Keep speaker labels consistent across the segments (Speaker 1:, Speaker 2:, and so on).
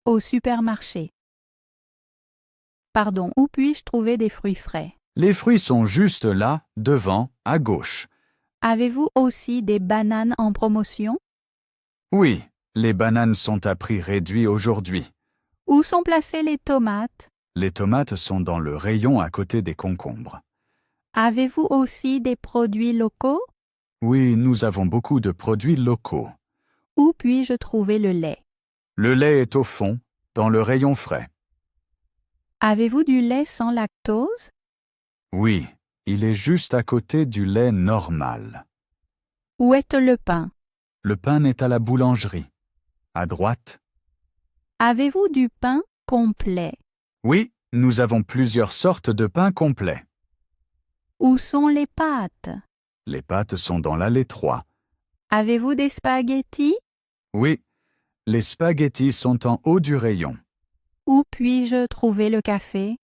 Speaker 1: au supermarché? Pardon, où puis-je trouver des fruits frais?
Speaker 2: Les fruits sont juste là, devant, à gauche.
Speaker 1: Avez-vous aussi des bananes en promotion?
Speaker 2: Oui, les bananes sont à prix réduit aujourd'hui.
Speaker 1: Où sont placées les tomates?
Speaker 2: Les tomates sont dans le rayon à côté des concombres.
Speaker 1: Avez-vous aussi des produits locaux?
Speaker 2: Oui, nous avons beaucoup de produits locaux.
Speaker 1: Où puis-je trouver le lait?
Speaker 2: Le lait est au fond, dans le rayon frais.
Speaker 1: Avez-vous du lait sans lactose?
Speaker 2: Oui, il est juste à côté du lait normal.
Speaker 1: Où est le pain?
Speaker 2: Le pain est à la boulangerie. À droite.
Speaker 1: Avez-vous du pain complet?
Speaker 2: Oui, nous avons plusieurs sortes de pain complet.
Speaker 1: Où sont les pâtes?
Speaker 2: Les pâtes sont dans l'allée 3.
Speaker 1: Avez-vous des spaghettis?
Speaker 2: Oui, les spaghettis sont en haut du rayon.
Speaker 1: Où puis-je trouver le café?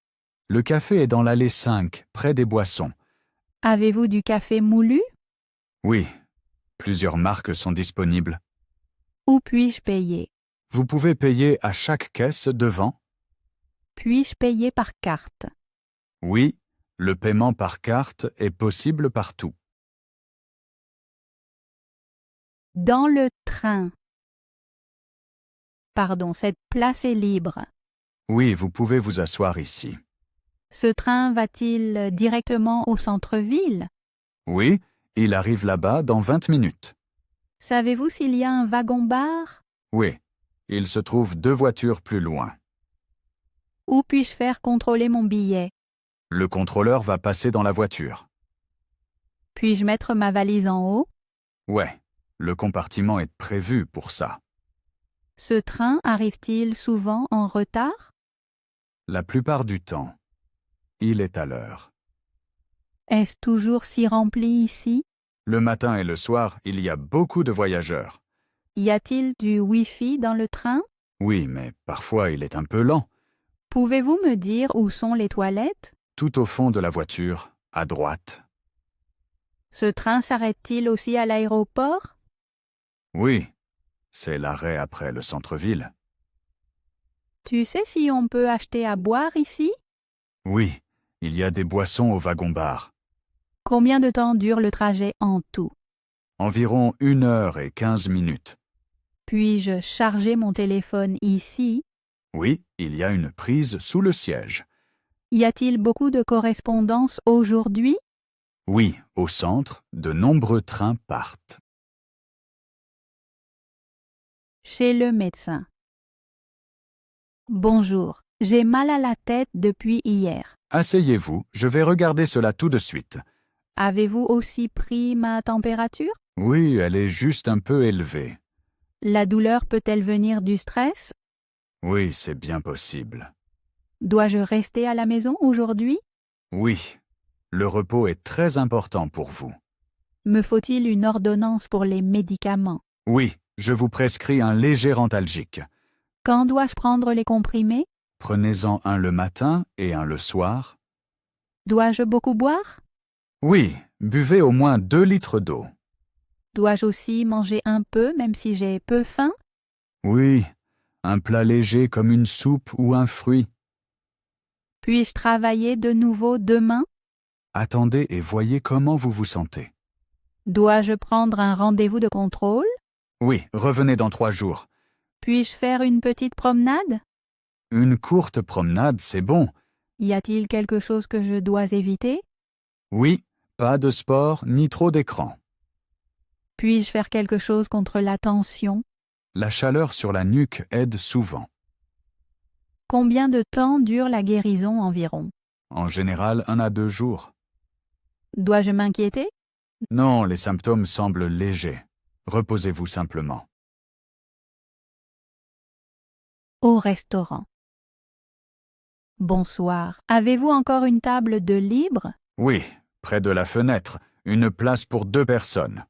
Speaker 2: Le café est dans l'allée 5, près des boissons.
Speaker 1: Avez-vous du café moulu?
Speaker 2: Oui, plusieurs marques sont disponibles.
Speaker 1: Où puis-je payer?
Speaker 2: Vous pouvez payer à chaque caisse devant.
Speaker 1: Puis-je payer par carte?
Speaker 2: Oui, le paiement par carte est possible partout.
Speaker 1: Dans le train. Pardon, cette place est libre.
Speaker 2: Oui, vous pouvez vous asseoir ici.
Speaker 1: Ce train va-t-il directement au centre-ville?
Speaker 2: Oui, il arrive là-bas dans 20 minutes.
Speaker 1: Savez-vous s'il y a un wagon-bar?
Speaker 2: Oui, il se trouve 2 voitures plus loin.
Speaker 1: Où puis-je faire contrôler mon billet?
Speaker 2: Le contrôleur va passer dans la voiture.
Speaker 1: Puis-je mettre ma valise en haut?
Speaker 2: Ouais, le compartiment est prévu pour ça.
Speaker 1: Ce train arrive-t-il souvent en retard?
Speaker 2: La plupart du temps, il est à l'heure.
Speaker 1: Est-ce toujours si rempli ici?
Speaker 2: Le matin et le soir, il y a beaucoup de voyageurs.
Speaker 1: Y a-t-il du Wi-Fi dans le train?
Speaker 2: Oui, mais parfois il est un peu lent.
Speaker 1: Pouvez-vous me dire où sont les toilettes?
Speaker 2: Tout au fond de la voiture, à droite.
Speaker 1: Ce train s'arrête-t-il aussi à l'aéroport?
Speaker 2: Oui, c'est l'arrêt après le centre-ville.
Speaker 1: Tu sais si on peut acheter à boire ici?
Speaker 2: Oui, il y a des boissons au wagon-bar.
Speaker 1: Combien de temps dure le trajet en tout?
Speaker 2: Environ 1 h et 15 minutes.
Speaker 1: Puis-je charger mon téléphone ici?
Speaker 2: Oui, il y a une prise sous le siège.
Speaker 1: Y a-t-il beaucoup de correspondances aujourd'hui?
Speaker 2: Oui, au centre, de nombreux trains partent.
Speaker 1: Chez le médecin. Bonjour, j'ai mal à la tête depuis hier.
Speaker 2: Asseyez-vous, je vais regarder cela tout de suite.
Speaker 1: Avez-vous aussi pris ma température?
Speaker 2: Oui, elle est juste un peu élevée.
Speaker 1: La douleur peut-elle venir du stress?
Speaker 2: Oui, c'est bien possible.
Speaker 1: Dois-je rester à la maison aujourd'hui?
Speaker 2: Oui, le repos est très important pour vous.
Speaker 1: Me faut-il une ordonnance pour les médicaments?
Speaker 2: Oui, je vous prescris un léger antalgique.
Speaker 1: Quand dois-je prendre les comprimés?
Speaker 2: Prenez-en un le matin et un le soir.
Speaker 1: Dois-je beaucoup boire?
Speaker 2: Oui, buvez au moins 2 litres d'eau.
Speaker 1: Dois-je aussi manger un peu même si j'ai peu faim?
Speaker 2: Oui, un plat léger comme une soupe ou un fruit.
Speaker 1: Puis-je travailler de nouveau demain?
Speaker 2: Attendez et voyez comment vous vous sentez.
Speaker 1: Dois-je prendre un rendez-vous de contrôle?
Speaker 2: Oui, revenez dans 3 jours.
Speaker 1: Puis-je faire une petite promenade?
Speaker 2: Une courte promenade, c'est bon.
Speaker 1: Y a-t-il quelque chose que je dois éviter?
Speaker 2: Oui, pas de sport ni trop d'écran.
Speaker 1: Puis-je faire quelque chose contre la tension?
Speaker 2: La chaleur sur la nuque aide souvent.
Speaker 1: Combien de temps dure la guérison environ?
Speaker 2: En général, 1 à 2 jours.
Speaker 1: Dois-je m'inquiéter?
Speaker 2: Non, les symptômes semblent légers. Reposez-vous simplement.
Speaker 1: Au restaurant. Bonsoir. Avez-vous encore une table de libre?
Speaker 2: Oui, près de la fenêtre, une place pour 2 personnes.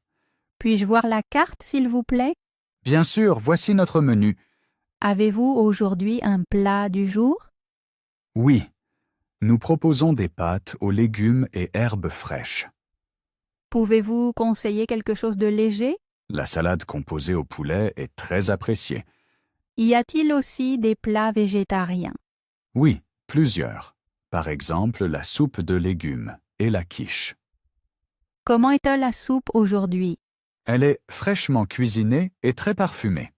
Speaker 1: Puis-je voir la carte, s'il vous plaît?
Speaker 2: Bien sûr, voici notre menu.
Speaker 1: Avez-vous aujourd'hui un plat du jour?
Speaker 2: Oui, nous proposons des pâtes aux légumes et herbes fraîches.
Speaker 1: Pouvez-vous conseiller quelque chose de léger?
Speaker 2: La salade composée au poulet est très appréciée.
Speaker 1: Y a-t-il aussi des plats végétariens?
Speaker 2: Oui, plusieurs. Par exemple, la soupe de légumes et la quiche.
Speaker 1: Comment est la soupe aujourd'hui?
Speaker 2: Elle est fraîchement cuisinée et très parfumée.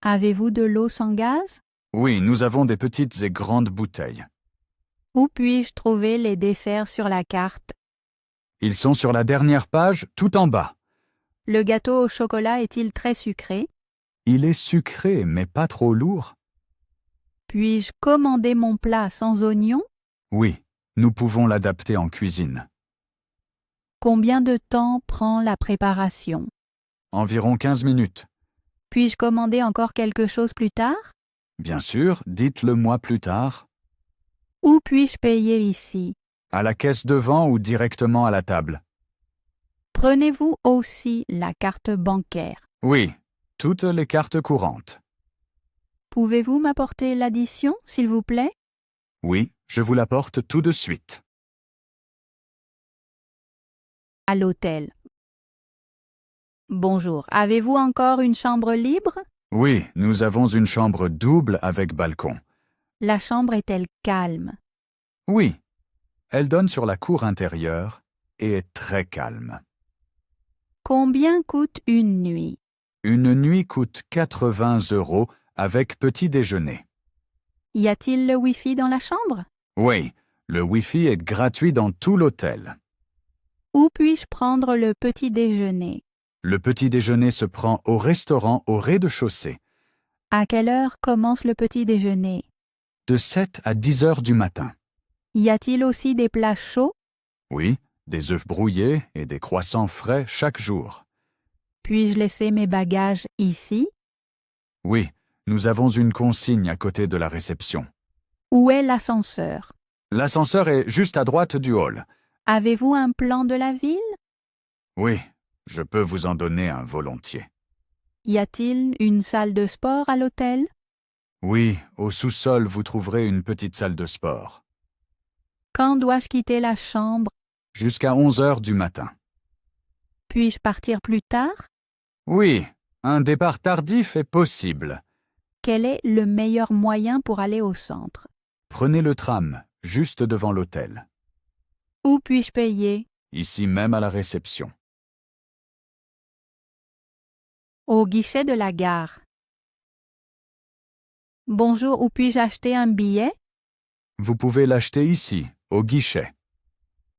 Speaker 1: Avez-vous de l'eau sans gaz?
Speaker 2: Oui, nous avons des petites et grandes bouteilles.
Speaker 1: Où puis-je trouver les desserts sur la carte?
Speaker 2: Ils sont sur la dernière page, tout en bas.
Speaker 1: Le gâteau au chocolat est-il très sucré?
Speaker 2: Il est sucré, mais pas trop lourd.
Speaker 1: Puis-je commander mon plat sans oignons?
Speaker 2: Oui, nous pouvons l'adapter en cuisine.
Speaker 1: Combien de temps prend la préparation?
Speaker 2: Environ 15 minutes.
Speaker 1: Puis-je commander encore quelque chose plus tard?
Speaker 2: Bien sûr, dites-le moi plus tard.
Speaker 1: Où puis-je payer ici?
Speaker 2: À la caisse devant ou directement à la table?
Speaker 1: Prenez-vous aussi la carte bancaire?
Speaker 2: Oui, toutes les cartes courantes.
Speaker 1: Pouvez-vous m'apporter l'addition, s'il vous plaît?
Speaker 2: Oui, je vous l'apporte tout de suite.
Speaker 1: À l'hôtel. Bonjour, avez-vous encore une chambre libre?
Speaker 2: Oui, nous avons une chambre double avec balcon.
Speaker 1: La chambre est-elle calme?
Speaker 2: Oui, elle donne sur la cour intérieure et est très calme.
Speaker 1: Combien coûte une nuit?
Speaker 2: Une nuit coûte 80 € avec petit déjeuner.
Speaker 1: Y a-t-il le Wi-Fi dans la chambre?
Speaker 2: Oui, le Wi-Fi est gratuit dans tout l'hôtel.
Speaker 1: Où puis-je prendre le petit déjeuner?
Speaker 2: Le petit déjeuner se prend au restaurant au rez-de-chaussée,
Speaker 1: À quelle heure commence le petit déjeuner?
Speaker 2: de 7 à 10 heures du matin.
Speaker 1: Y a-t-il aussi des plats chauds?
Speaker 2: Oui, des œufs brouillés et des croissants frais chaque jour.
Speaker 1: Puis-je laisser mes bagages ici?
Speaker 2: Oui, nous avons une consigne à côté de la réception.
Speaker 1: Où est l'ascenseur?
Speaker 2: L'ascenseur est juste à droite du hall.
Speaker 1: Avez-vous un plan de la ville?
Speaker 2: Oui, je peux vous en donner un volontiers.
Speaker 1: Y a-t-il une salle de sport à l'hôtel?
Speaker 2: Oui, au sous-sol, vous trouverez une petite salle de sport.
Speaker 1: Quand dois-je quitter la chambre?
Speaker 2: Jusqu'à 11 heures du matin.
Speaker 1: Puis-je partir plus tard?
Speaker 2: Oui, un départ tardif est possible.
Speaker 1: Quel est le meilleur moyen pour aller au centre?
Speaker 2: Prenez le tram, juste devant l'hôtel.
Speaker 1: Où puis-je payer?
Speaker 2: Ici même à la réception.
Speaker 1: Au guichet de la gare. Bonjour, où puis-je acheter un billet?
Speaker 2: Vous pouvez l'acheter ici, au guichet.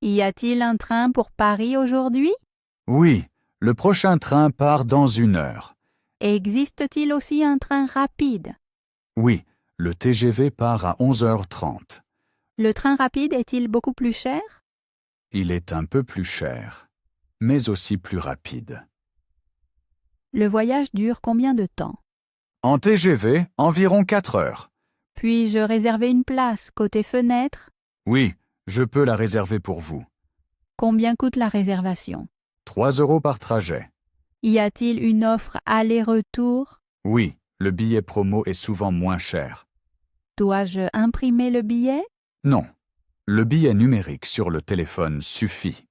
Speaker 1: Y a-t-il un train pour Paris aujourd'hui?
Speaker 2: Oui, le prochain train part dans 1 heure.
Speaker 1: Existe-t-il aussi un train rapide?
Speaker 2: Oui, le TGV part à 11h30.
Speaker 1: Le train rapide est-il beaucoup plus cher?
Speaker 2: Il est un peu plus cher, mais aussi plus rapide.
Speaker 1: Le voyage dure combien de temps?
Speaker 2: En TGV, environ 4 heures.
Speaker 1: Puis-je réserver une place côté fenêtre?
Speaker 2: Oui, je peux la réserver pour vous.
Speaker 1: Combien coûte la réservation?
Speaker 2: 3 € par trajet.
Speaker 1: Y a-t-il une offre aller-retour?
Speaker 2: Oui, le billet promo est souvent moins cher.
Speaker 1: Dois-je imprimer le billet?
Speaker 2: Non, le billet numérique sur le téléphone suffit.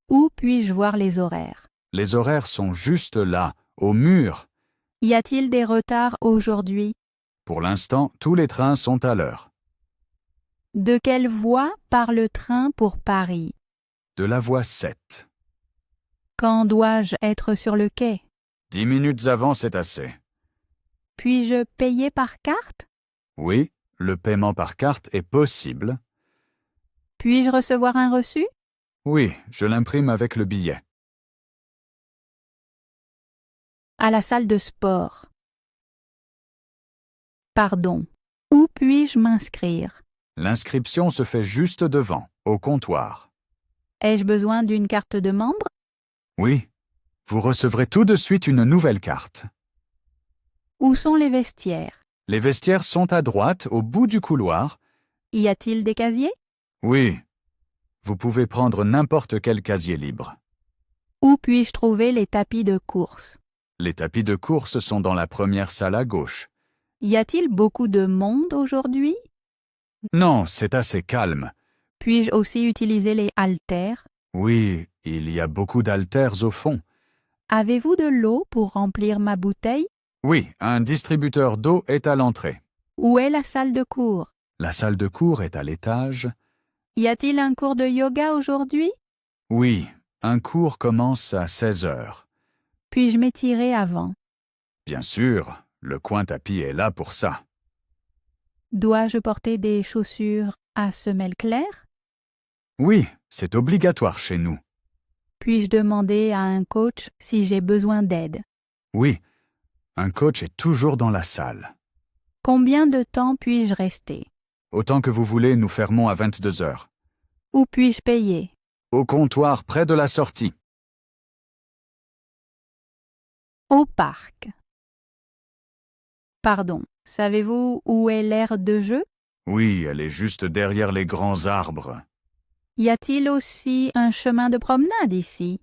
Speaker 1: Où puis-je voir les horaires?
Speaker 2: Les horaires sont juste là, au mur.
Speaker 1: Y a-t-il des retards aujourd'hui?
Speaker 2: Pour l'instant, tous les trains sont à l'heure.
Speaker 1: De quelle voie part le train pour Paris?
Speaker 2: De la voie 7.
Speaker 1: Quand dois-je être sur le quai?
Speaker 2: 10 minutes avant, c'est assez.
Speaker 1: Puis-je payer par carte?
Speaker 2: Oui, le paiement par carte est possible.
Speaker 1: Puis-je recevoir un reçu?
Speaker 2: Oui, je l'imprime avec le billet.
Speaker 1: À la salle de sport. Pardon. Où puis-je m'inscrire?
Speaker 2: L'inscription se fait juste devant, au comptoir.
Speaker 1: Ai-je besoin d'une carte de membre?
Speaker 2: Oui, vous recevrez tout de suite une nouvelle carte.
Speaker 1: Où sont les vestiaires?
Speaker 2: Les vestiaires sont à droite, au bout du couloir.
Speaker 1: Y a-t-il des casiers?
Speaker 2: Oui, vous pouvez prendre n'importe quel casier libre.
Speaker 1: Où puis-je trouver les tapis de course?
Speaker 2: Les tapis de course sont dans la première salle à gauche.
Speaker 1: Y a-t-il beaucoup de monde aujourd'hui?
Speaker 2: Non, c'est assez calme.
Speaker 1: Puis-je aussi utiliser les haltères?
Speaker 2: Oui, il y a beaucoup d'haltères au fond.
Speaker 1: Avez-vous de l'eau pour remplir ma bouteille?
Speaker 2: Oui, un distributeur d'eau est à l'entrée.
Speaker 1: Où est la salle de cours?
Speaker 2: La salle de cours est à l'étage.
Speaker 1: Y a-t-il un cours de yoga aujourd'hui?
Speaker 2: Oui, un cours commence à 16 heures.
Speaker 1: Puis-je m'étirer avant?
Speaker 2: Bien sûr, le coin tapis est là pour ça.
Speaker 1: Dois-je porter des chaussures à semelles claires?
Speaker 2: Oui, c'est obligatoire chez nous.
Speaker 1: Puis-je demander à un coach si j'ai besoin d'aide?
Speaker 2: Oui, un coach est toujours dans la salle.
Speaker 1: Combien de temps puis-je rester?
Speaker 2: Autant que vous voulez, nous fermons à 22 heures.
Speaker 1: Où puis-je payer?
Speaker 2: Au comptoir près de la sortie.
Speaker 1: Au parc. Pardon, savez-vous où est l'aire de jeu?
Speaker 2: Oui, elle est juste derrière les grands arbres.
Speaker 1: Y a-t-il aussi un chemin de promenade ici?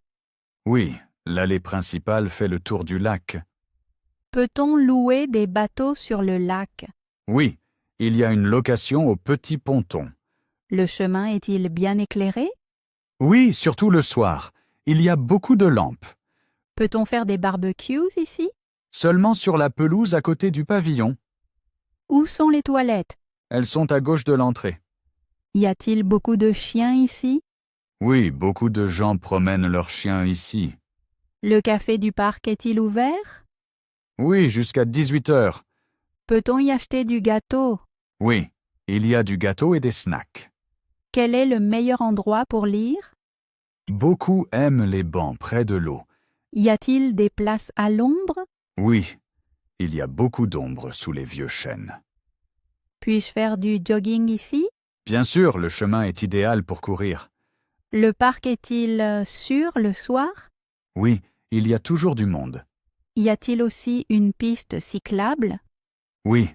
Speaker 2: Oui, l'allée principale fait le tour du lac.
Speaker 1: Peut-on louer des bateaux sur le lac?
Speaker 2: Oui, il y a une location au petit ponton.
Speaker 1: Le chemin est-il bien éclairé?
Speaker 2: Oui, surtout le soir. Il y a beaucoup de lampes.
Speaker 1: Peut-on faire des barbecues ici?
Speaker 2: Seulement sur la pelouse à côté du pavillon.
Speaker 1: Où sont les toilettes?
Speaker 2: Elles sont à gauche de l'entrée.
Speaker 1: Y a-t-il beaucoup de chiens ici?
Speaker 2: Oui, beaucoup de gens promènent leurs chiens ici.
Speaker 1: Le café du parc est-il ouvert?
Speaker 2: Oui, jusqu'à 18 heures.
Speaker 1: Peut-on y acheter du gâteau?
Speaker 2: Oui, il y a du gâteau et des snacks.
Speaker 1: Quel est le meilleur endroit pour lire?
Speaker 2: Beaucoup aiment les bancs près de l'eau.
Speaker 1: Y a-t-il des places à l'ombre?
Speaker 2: Oui, il y a beaucoup d'ombre sous les vieux chênes.
Speaker 1: Puis-je faire du jogging ici?
Speaker 2: Bien sûr, le chemin est idéal pour courir.
Speaker 1: Le parc est-il sûr le soir?
Speaker 2: Oui, il y a toujours du monde.
Speaker 1: Y a-t-il aussi une piste cyclable?
Speaker 2: Oui,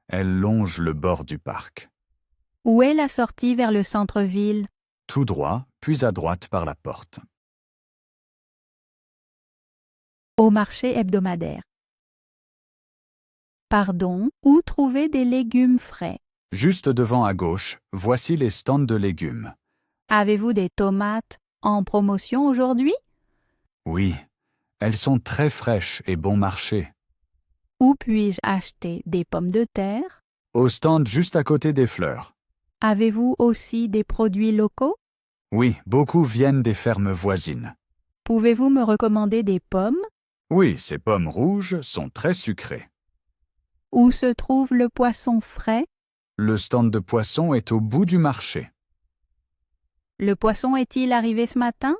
Speaker 2: elle longe le bord du parc.
Speaker 1: Où est la sortie vers le centre-ville?
Speaker 2: Tout droit, puis à droite par la porte.
Speaker 1: Au marché hebdomadaire. Pardon, où trouver des légumes frais?
Speaker 2: Juste devant à gauche, voici les stands de légumes.
Speaker 1: Avez-vous des tomates en promotion aujourd'hui?
Speaker 2: Oui, elles sont très fraîches et bon marché.
Speaker 1: Où puis-je acheter des pommes de terre?
Speaker 2: Au stand juste à côté des fleurs.
Speaker 1: Avez-vous aussi des produits locaux?
Speaker 2: Oui, beaucoup viennent des fermes voisines.
Speaker 1: Pouvez-vous me recommander des pommes?
Speaker 2: Oui, ces pommes rouges sont très sucrées.
Speaker 1: Où se trouve le poisson frais?
Speaker 2: Le stand de poisson est au bout du marché.
Speaker 1: Le poisson est-il arrivé ce matin?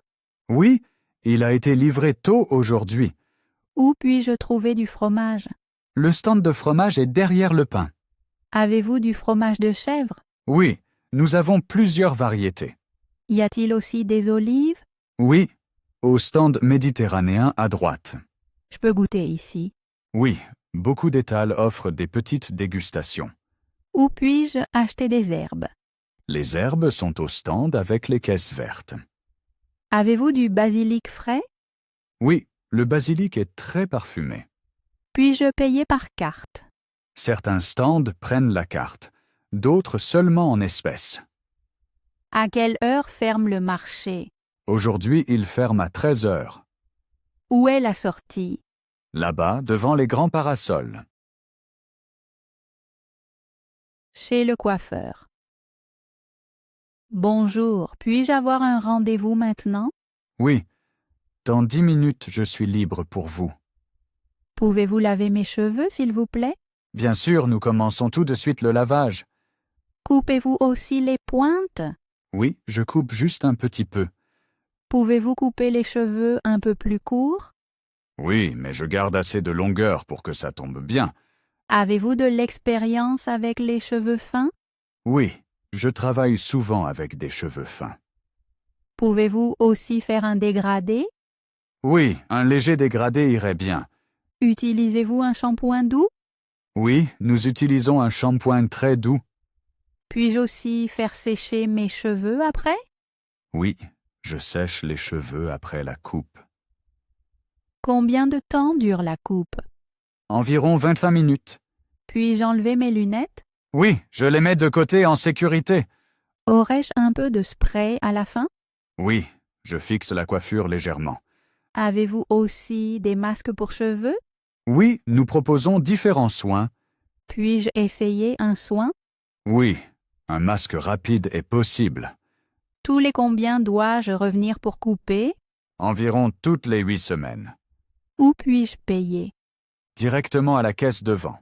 Speaker 2: Oui, il a été livré tôt aujourd'hui.
Speaker 1: Où puis-je trouver du fromage?
Speaker 2: Le stand de fromage est derrière le pain.
Speaker 1: Avez-vous du fromage de chèvre?
Speaker 2: Oui, nous avons plusieurs variétés.
Speaker 1: Y a-t-il aussi des olives?
Speaker 2: Oui, au stand méditerranéen à droite.
Speaker 1: Je peux goûter ici.
Speaker 2: Oui, beaucoup d'étals offrent des petites dégustations.
Speaker 1: Où puis-je acheter des herbes?
Speaker 2: Les herbes sont au stand avec les caisses vertes.
Speaker 1: Avez-vous du basilic frais?
Speaker 2: Oui, le basilic est très parfumé.
Speaker 1: Puis-je payer par carte?
Speaker 2: Certains stands prennent la carte, d'autres seulement en espèces.
Speaker 1: À quelle heure ferme le marché?
Speaker 2: Aujourd'hui, il ferme à 13 heures.
Speaker 1: Où est la sortie?
Speaker 2: Là-bas, devant les grands parasols.
Speaker 1: Chez le coiffeur. Bonjour, puis-je avoir un rendez-vous maintenant?
Speaker 2: Oui, dans 10 minutes, je suis libre pour vous.
Speaker 1: Pouvez-vous laver mes cheveux, s'il vous plaît?
Speaker 2: Bien sûr, nous commençons tout de suite le lavage.
Speaker 1: Coupez-vous aussi les pointes?
Speaker 2: Oui, je coupe juste un petit peu.
Speaker 1: Pouvez-vous couper les cheveux un peu plus courts?
Speaker 2: Oui, mais je garde assez de longueur pour que ça tombe bien.
Speaker 1: Avez-vous de l'expérience avec les cheveux fins?
Speaker 2: Oui, je travaille souvent avec des cheveux fins.
Speaker 1: Pouvez-vous aussi faire un dégradé?
Speaker 2: Oui, un léger dégradé irait bien.
Speaker 1: Utilisez-vous un shampoing doux?
Speaker 2: Oui, nous utilisons un shampoing très doux.
Speaker 1: Puis-je aussi faire sécher mes cheveux après?
Speaker 2: Oui, je sèche les cheveux après la coupe.
Speaker 1: Combien de temps dure la coupe?
Speaker 2: Environ 25 minutes.
Speaker 1: Puis-je enlever mes lunettes?
Speaker 2: Oui, je les mets de côté en sécurité.
Speaker 1: Aurais-je un peu de spray à la fin?
Speaker 2: Oui, je fixe la coiffure légèrement.
Speaker 1: Avez-vous aussi des masques pour cheveux?
Speaker 2: Oui, nous proposons différents soins.
Speaker 1: Puis-je essayer un soin?
Speaker 2: Oui, un masque rapide est possible.
Speaker 1: Tous les combien dois-je revenir pour couper?
Speaker 2: Environ toutes les 8 semaines.
Speaker 1: Où puis-je payer?
Speaker 2: Directement à la caisse devant.